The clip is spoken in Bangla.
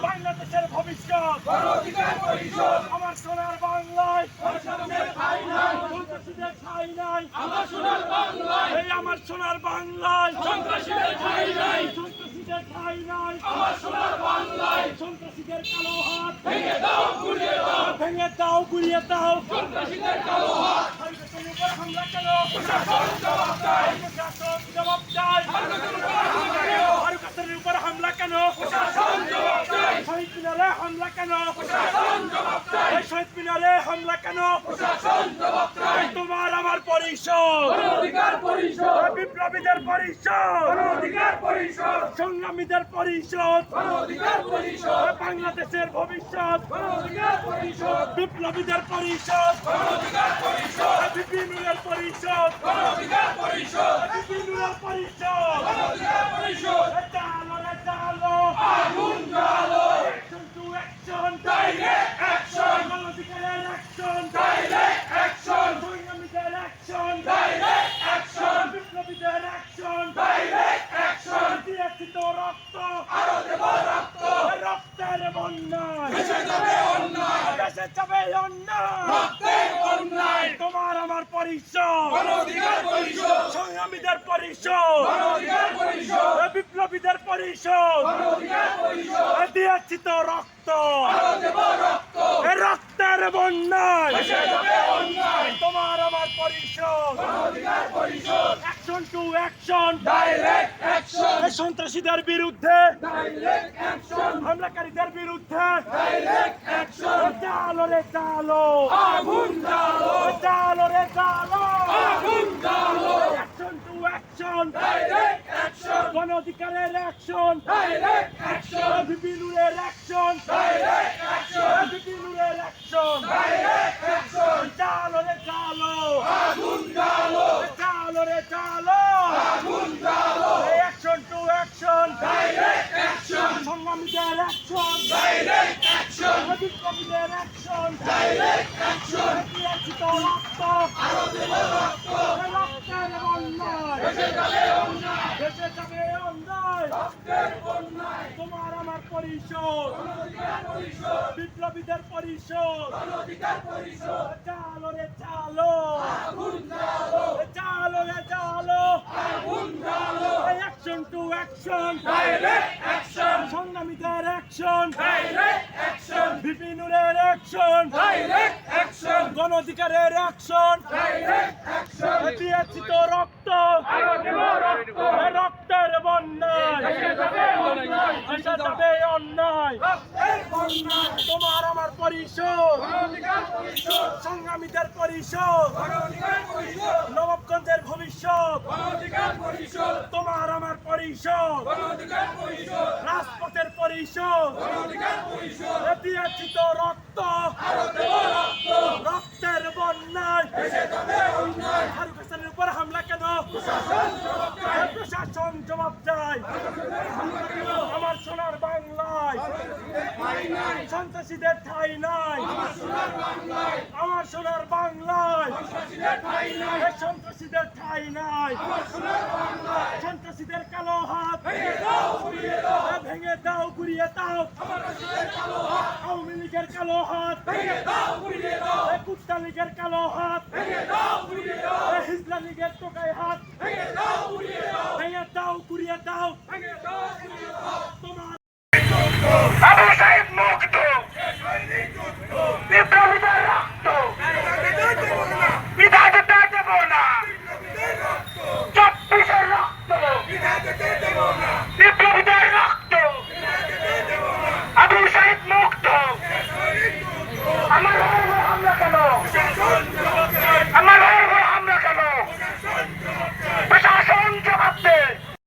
বাংলাদেশের ভবিষ্যৎ, আমার সোনার বাংলায় সন্ত্রাসীদের ঠাঁই নাই, এই আমার সোনার বাংলায় সন্ত্রাসীদের ঠাঁই নাই, সন্ত্রাসীদের কালো হাত ভেঙে দাও, গুড়িয়ে দাও, সন্ত্রাসীদের কালো হাত। হামলা কেন? প্রশাসন জবাব চায়। ফারুকের উপর হামলা কেন? প্রশাসন জবাব চায়। শহীদ মিনারে হামলা কেন? প্রশাসন জবাব চায়। শহীদ মিনারে হামলা কেন? প্রশাসন জবাব চায়। তোমার আমার পরিষদ, বিপ্লবীদের পরিষদ, সংগ্রামীদের পরিষদ, বাংলাদেশের ভবিষ্যৎ, বিপ্লবীদের পরিষদ, বিপিনুরের পরিষদ, বিপিনুরের পরিষদ। চালো আগুন জ্বালো, action to action, direct action, মানবাধিকারের অ্যাকশন, ডাইরেক্ট অ্যাকশন, সংগ্রামীদের অ্যাকশন, ডাইরেক্ট অ্যাকশন, বিপ্লবীদের অ্যাকশন, ডাইরেক্ট অ্যাকশন। দিয়েছি তো রক্ত, আরো দেব রক্ত, রক্তের বন্যায় ভেসে যাবে অন্যায়, রক্তের বন্যায়। তোমার আমার পরিষদ, সংগ্রামীদের পরিষদ, বিপ্লবীদের পরিষদ, দিয়েছি তো রক্ত, রক্তের বন্যায় তোমার আমার পরিষদ, action to action, direct action, সন্ত্রাসীদের বিরুদ্ধে ডাইরেক্ট অ্যাকশন, হামলাকারীদের বিরুদ্ধে ডাইরেক্ট অ্যাকশন। চালো রে চালো আগুন জ্বালো, চালো রে চালো আগুন জ্বালো, action to action, direct action, গণ অধিকারের অ্যাকশন, ডাইরেক্ট অ্যাকশন, বিপিনুরের অ্যাকশন, ডাইরেক্ট অ্যাকশন, বিপিনুরের অ্যাকশন, ডাইরেক্ট অ্যাকশন। চালো রে চালো আগুন জ্বালো, চালো রে চালো আগুন জ্বালো, action to action, direct action, সংগ্রামীদের অ্যাকশন, ডাইরেক্ট অ্যাকশন, বিপ্লবীদের অ্যাকশন, ডাইরেক্ট অ্যাকশন। দিয়েছি তো রক্ত, আরো দেব রক্ত, রক্তের বন্যায় ভেসে যাবে অন্যায়, রক্তের বন্যায়। তোমার আমার পরিষদ, বিপ্লবীদের পরিষদ, চালো রে চালো আগুন জ্বালো, চালো রে চালো আগুন জ্বালো, action to action, direct action, সংগ্রামীদের অ্যাকশন, ডাইরেক্ট অ্যাকশন, বিপিনুরের অ্যাকশন, ডাইরেক্ট অ্যাকশন, গণ অধিকারের অ্যাকশন, ডাইরেক্ট অ্যাকশন। দিয়েছি তো রক্ত, আরো দেব রক্ত, রক্তের বন্যায় ভেসে যাবে অন্যায়, রক্তের বন্যায়। তোমার আমার পরিষদ, সংগ্রামীদের পরিষদ, নবাবগঞ্জের ভবিষ্যৎ, তোমার আমার পরিষদ, রাজপথের পরিষদ, দিয়েছি তো রক্ত, রক্তের বন্যায় ফারুক হাসানের উপর হামলা কেন? প্রশাসন জবাব চায়। আমার সোনার বাংলায় সন্ত্রাসীদের ঠাঁই নাই, আমার সোনার বাংলায় সন্ত্রাসীদের ঠাঁই নাই, সন্ত্রাসীদের কালো হাত ভেঙে দাও, গুড়িয়ে দাও, আওয়ামী লীগের কালো হাত কুত্তা লীগের কালো হাত, হিজলা লীগের টোকাই হাত ভেঙে দাও, গুড়িয়ে দাও।